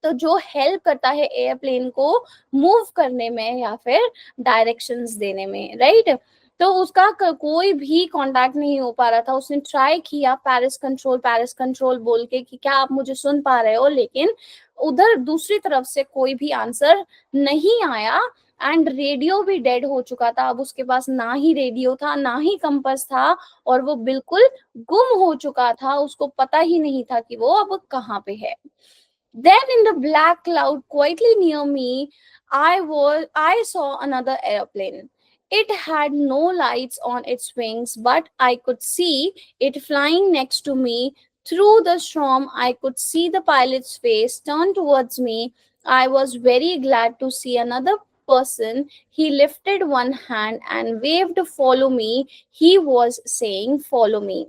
A: तो जो हेल्प करता है एयरप्लेन को मूव करने में या फिर डायरेक्शंस देने में। राइट, तो उसका कोई भी कांटेक्ट नहीं हो पा रहा था। उसने ट्राई किया पेरिस कंट्रोल बोल के कि क्या आप मुझे सुन पा रहे हो, लेकिन उधर दूसरी तरफ से कोई भी आंसर नहीं आया। एंड रेडियो भी डेड हो चुका था। अब उसके पास ना ही रेडियो था ना ही कंपास था, और वो बिल्कुल गुम हो चुका था। उसको पता ही नहीं था कि वो अब कहाँ पे है। Then in the black cloud quietly near me, I saw another airplane. It had no lights on its wings, but I could see it flying next to me. Through the storm, I could see the pilot's face turn towards me. I was very glad to see another person. He lifted one hand and waved, "Follow me." He was saying, "Follow me."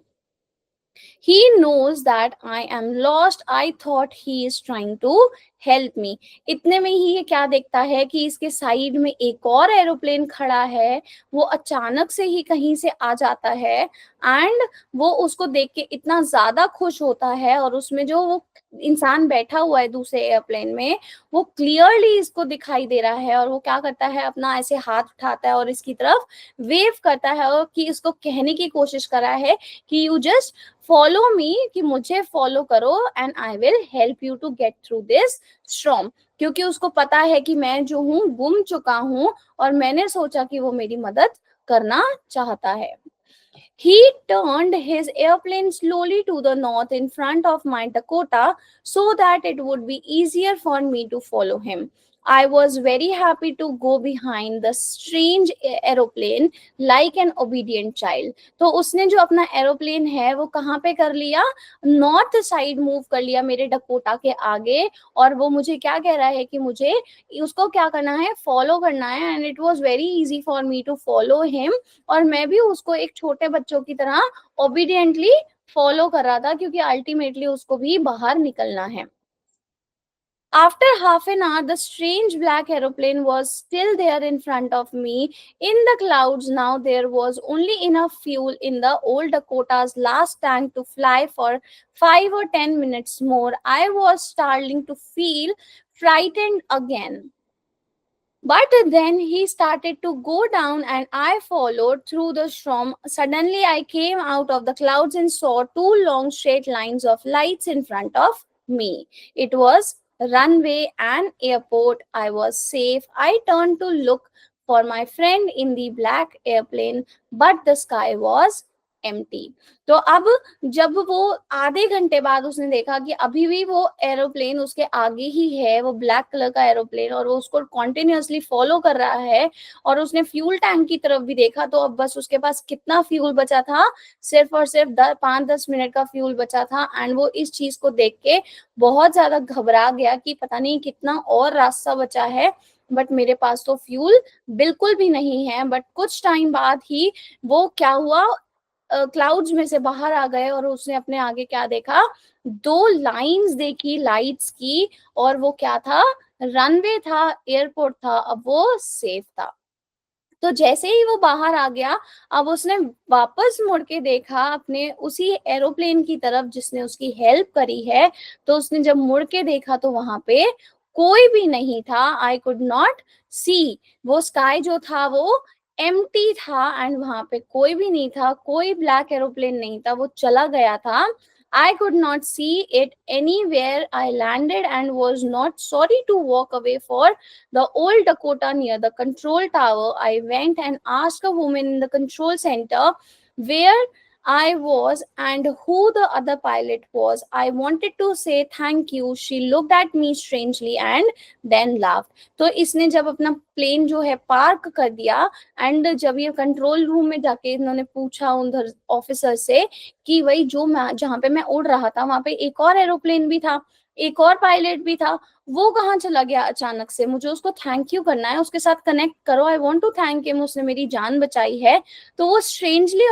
A: He knows that I am lost. I thought he is trying to help me. इतने में ही ये क्या देखता है कि इसके side में एक और एरोप्लेन खड़ा है। वो अचानक से ही कहीं से आ जाता है, एंड वो उसको देख के इतना ज्यादा खुश होता है, और उसमें जो वो इंसान बैठा हुआ है दूसरे एयरप्लेन में, वो क्लियरली इसको दिखाई दे रहा है। और वो क्या करता है, अपना ऐसे हाथ उठाता है और इसकी तरफ वेव करता है, और कि इसको कहने की कोशिश कर रहा है कि यू जस्ट फॉलो मी, कि मुझे फॉलो करो, and I will help you to get through this storm. क्योंकि उसको पता है कि मैं जो हूँ गुम चुका हूँ, और मैंने सोचा कि वो मेरी मदद करना चाहता है। He turned his airplane slowly to the north in front of my Dakota so that it would be easier for me to follow him. I was very happy to go behind the strange aeroplane like an obedient child. तो उसने जो अपना aeroplane है वो कहाँ पे कर लिया, नॉर्थ साइड मूव कर लिया मेरे डकोटा के आगे। और वो मुझे क्या कह रहा है कि मुझे उसको क्या करना है, फॉलो करना है। And it was very easy for me to follow him, और मैं भी उसको एक छोटे बच्चों की तरह ओबीडियंटली फॉलो कर रहा था, क्योंकि अल्टीमेटली उसको भी बाहर निकलना है। After half an hour, the strange black aeroplane was still there in front of me in the clouds. Now there was only enough fuel in the old Dakota's last tank to fly for 5 or 10 minutes more. I was starting to feel frightened again. But then he started to go down, and I followed through the storm. Suddenly, I came out of the clouds and saw two long straight lines of lights in front of me. It was runway and airport. I was safe. I turned to look for my friend in the black airplane, but the sky was empty. तो अब जब वो आधे घंटे बाद उसने देखा कि अभी भी वो एरोप्लेन उसके आगे ही है, वो ब्लैक कलर का एरोप्लेन, और वो उसको कॉन्टिन्यूअसली फॉलो कर रहा है, और उसने फ्यूल टैंक की तरफ भी देखा, तो अब बस उसके पास कितना फ्यूल बचा था, सिर्फ और सिर्फ 5-10 मिनट का फ्यूल बचा था। एंड वो इस चीज को देख के बहुत ज्यादा घबरा गया कि पता नहीं कितना और रास्ता बचा है, बट मेरे पास तो फ्यूल बिल्कुल भी नहीं है। बट कुछ टाइम बाद ही वो क्या हुआ, क्लाउड्स में से बाहर आ गए, और उसने अपने आगे क्या देखा, दो लाइंस देखी लाइट्स की, और वो क्या था, रनवे था, एयरपोर्ट था, अब वो सेफ था। तो जैसे ही वो बाहर आ गया, अब उसने वापस मुड़ के देखा अपने उसी एरोप्लेन की तरफ जिसने उसकी हेल्प करी है। तो उसने जब मुड़ के देखा तो वहां पे कोई भी नहीं था। आई कुड नॉट सी, वो स्काई जो था वो एम्प्टी था, एंड वहां पे कोई भी नहीं था, कोई ब्लैक एरोप्लेन नहीं था, वो चला गया था। I could not see it anywhere. I landed and was not sorry to walk away for the old Dakota near the control tower. I went and asked a woman in the control center where I was and who the other pilot was. I wanted to say thank you. She looked at me strangely and then laughed. तो इसने जब अपना plane जो है park कर दिया, and जब ये कंट्रोल रूम में जाके इन्होंने पूछा उधर ऑफिसर से कि वही जो मैं जहाँ पे मैं उड़ रहा था वहां पे एक और एरोप्लेन भी था, एक और पायलट भी था, वो कहाँ चला गया अचानक से, मुझे उसको थैंक यू करना है, उसके साथ कनेक्ट करो, I want to thank him, उसने मेरी जान बचाई है। तो वो स्ट्रेंजली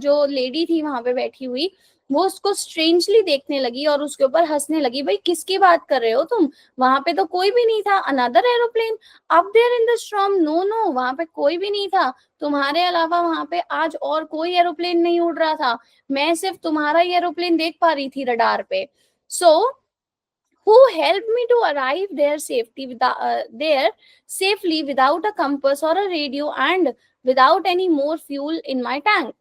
A: जो लेडी थी वहां पे बैठी हुई, वो उसको स्ट्रेंजली देखने लगी और उसके ऊपर हंसने लगी, भाई किसकी बात कर रहे हो तुम, वहां पे तो कोई भी नहीं था, another aeroplane up there in the storm, no no वहां पे कोई भी नहीं था, तुम्हारे अलावा वहां पे आज और कोई एरोप्लेन नहीं उड़ रहा था, मैं सिर्फ तुम्हारा ही एरोप्लेन देख पा रही थी रडार पे। सो who helped me to arrive there safely without a compass or a radio and without any more fuel in my tank.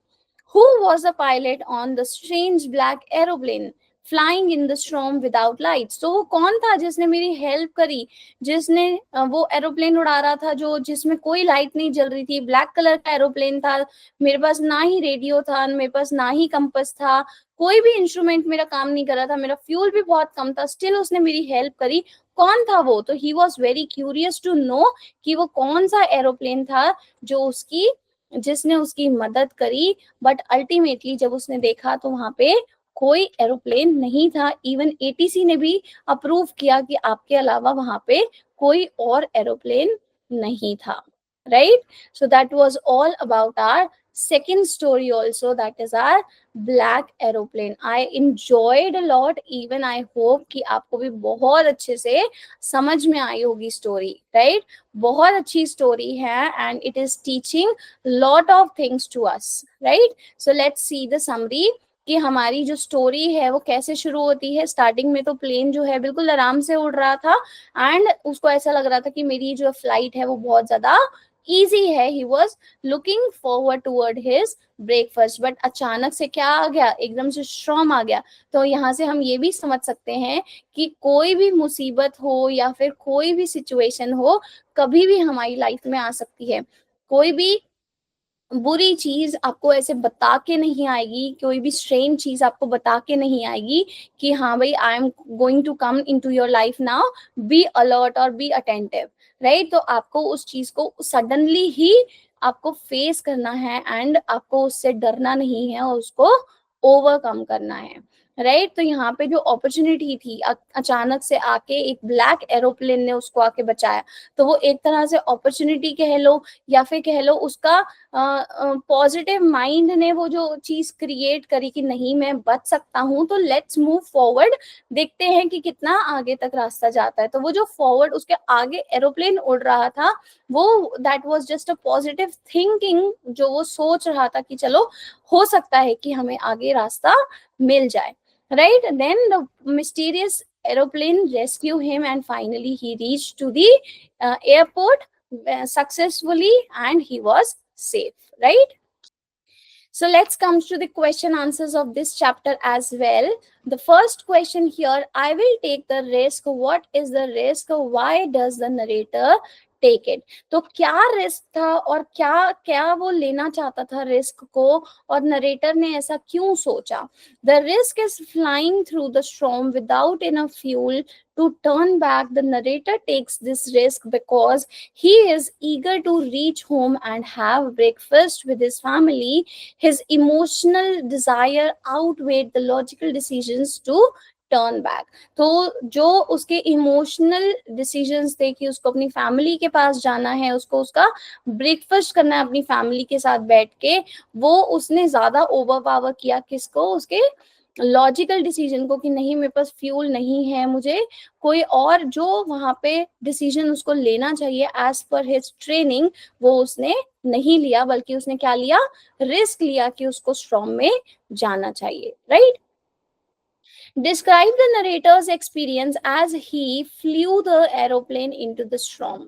A: Who was a pilot on the strange black aeroplane flying in the storm without lights? तो वो कौन था जिसने मेरी help करी, जिसने वो aeroplane उड़ा रहा था जो जिसमें कोई लाइट नहीं जल रही थी, ब्लैक कलर का एरोप्लेन था, मेरे पास ना ही रेडियो था, मेरे पास ना ही कंपास था, कोई भी इंस्ट्रूमेंट मेरा काम नहीं कर रहा था, मेरा फ्यूल भी बहुत कम था, स्टिल उसने मेरी हेल्प करी। कौन था वो? तो he was very curious to know कि वो कौन सा एरोप्लेन था जो उसकी जिसने उसकी मदद करी। बट अल्टीमेटली जब उसने देखा तो वहां पे कोई एरोप्लेन नहीं था। इवन एटीसी ने भी अप्रूव किया कि आपके अलावा वहां पे कोई और एरोप्लेन नहीं था। Right, so that was all about our second story also, that is our black aeroplane. I enjoyed a lot. Even I hope कि आपको भी बहुत अच्छे से समझ में आई होगी स्टोरी। राइट, बहुत अच्छी स्टोरी है and it is teaching lot of things to us. Right, so let's see the summary कि हमारी जो स्टोरी है वो कैसे शुरू होती है। स्टार्टिंग में तो प्लेन जो है बिल्कुल आराम से उड़ रहा था एंड उसको ऐसा लग रहा था कि मेरी जो फ्लाइट है वो बहुत ज्यादा इजी है। He was looking forward toward his breakfast, but अचानक से क्या आ गया, एकदम से स्ट्रॉम आ गया। तो यहाँ से हम ये भी समझ सकते हैं कि कोई भी मुसीबत हो या फिर कोई भी सिचुएशन हो, कभी भी हमारी लाइफ में आ सकती है। कोई भी बुरी चीज आपको ऐसे बता के नहीं आएगी, कोई भी स्ट्रेन चीज आपको बता के नहीं आएगी कि हाँ भाई I am going to come in to your life now, be alert और बी अटेंटिव। राइट, तो आपको उस चीज को सडनली ही आपको फेस करना है एंड आपको उससे डरना नहीं है और उसको ओवरकम करना है। राइट, तो यहाँ पे जो अपॉर्चुनिटी थी अचानक से आके एक ब्लैक एरोप्लेन ने उसको आके बचाया, तो वो एक तरह से अपॉर्चुनिटी कह लो या फिर कह लो उसका पॉजिटिव माइंड ने वो जो चीज क्रिएट करी कि नहीं मैं बच सकता हूँ, तो लेट्स मूव फॉरवर्ड, देखते हैं कि कितना आगे तक रास्ता जाता है। तो वो जो फॉरवर्ड उसके आगे एरोप्लेन उड़ रहा था, वो that was just a positive thinking, जो वो सोच रहा था कि चलो हो सकता है कि हमें आगे रास्ता मिल जाए। Right, then the mysterious aeroplane rescue him and finally he reached to the airport successfully and he was safe. Right, so let's come to the question answers of this chapter as well. The first question here, I will take the risk. What is the risk? Why does the narrator take it? तो क्या risk था और क्या क्या वो लेना चाहता था रिस्क को, और नरेटर ने ऐसा क्यों सोचा? The risk is flying through the storm without enough fuel to turn back. The narrator takes this risk because he is eager to reach home and have breakfast with his family. His emotional desire outweighed the logical decisions to turn back. तो जो उसके emotional decisions थे कि उसको अपनी family के पास जाना है, उसको उसका ब्रेकफास्ट करना है अपनी फैमिली के साथ बैठ के, वो उसने ज्यादा ओवर पावर किया किसको, उसके लॉजिकल डिसीजन को कि नहीं मेरे पास फ्यूल नहीं है, मुझे कोई और जो वहां पे डिसीजन उसको लेना चाहिए एज पर हिज ट्रेनिंग, वो उसने नहीं लिया, बल्कि उसने क्या लिया, रिस्क लिया कि उसको स्ट्रॉम में जाना चाहिए। Right, describe the narrator's experience as he flew the aeroplane into the storm.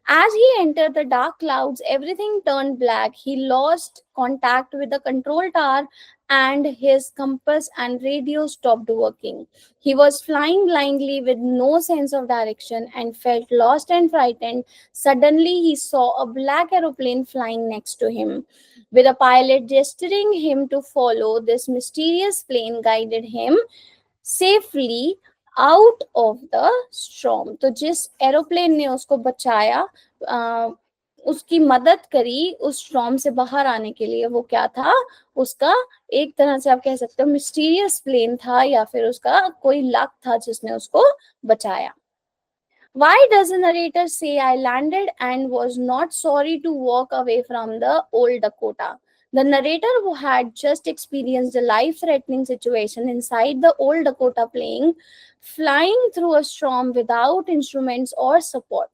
A: As he entered the dark clouds, everything turned black. He lost contact with the control tower and his compass and radio stopped working. He was flying blindly with no sense of direction and felt lost and frightened. Suddenly, he saw a black aeroplane flying next to him. With a pilot gesturing him to follow, this mysterious plane guided him safely out of the storm. तो जिस aeroplane ने उसको बचाया, उसकी मदद करी उस storm से बाहर आने के लिए, वो क्या था, उसका एक तरह से आप कह सकते हो मिस्टीरियस प्लेन था या फिर उसका कोई लक था जिसने उसको बचाया। Why does the narrator say I landed and was not sorry to walk away from the old Dakota? The narrator who had just experienced a life threatening situation inside the old Dakota plane, flying through a storm without instruments or support.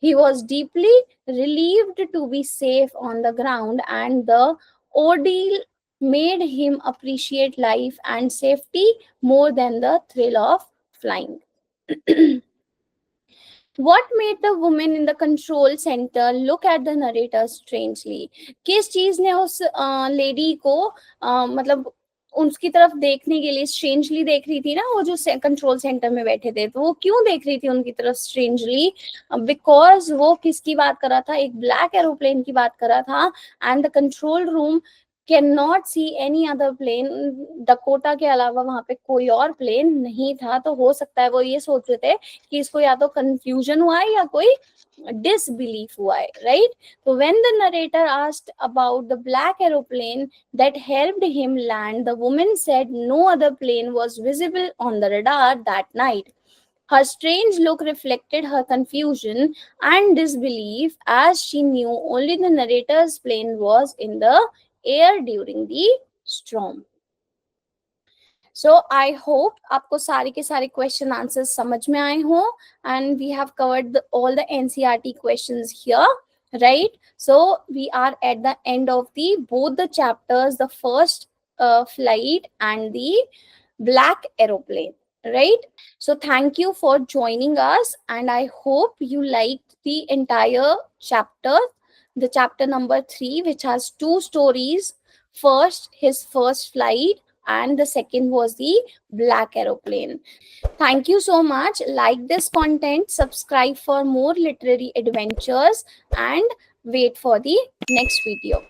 A: He was deeply relieved to be safe on the ground, and the ordeal made him appreciate life and safety more than the thrill of flying. What made the woman in the control center look at the narrator strangely? किस चीज ने उस lady को मतलब उसकी तरफ देखने के लिए स्ट्रेंजली देख रही थी ना, वो जो कंट्रोल सेंटर में बैठे थे, तो वो क्यों देख रही थी उनकी तरफ स्ट्रेंजली? बिकॉज वो किसकी बात कर रहा था? एक ब्लैक एरोप्लेन की बात कर रहा था, and the control room can not see any other plane. Dakota के अलावा वहां पे कोई और प्लेन नहीं था, तो हो सकता है वो ये सोच रहे थे कि इसको या तो कंफ्यूजन हुआ है या कोई disbelief हुआ है, right? So when the narrator asked about the black aeroplane that helped him land, the woman said no other plane was visible on the radar that night. Her strange look reflected her confusion and disbelief, as she knew only the narrator's plane was in the air during the storm. So I hope आपको सारे के सारे question answers समझ में आए हों, and we have covered all the NCERT questions here, right? So we are at the end of the both the chapters, the first flight and the black aeroplane, right? So thank you for joining us, and I hope you liked the entire chapter, the chapter number 3, which has 2 stories. First, his first flight, and the second was the black aeroplane. Thank you so much. Like this content, subscribe for more literary adventures, and wait for the next video.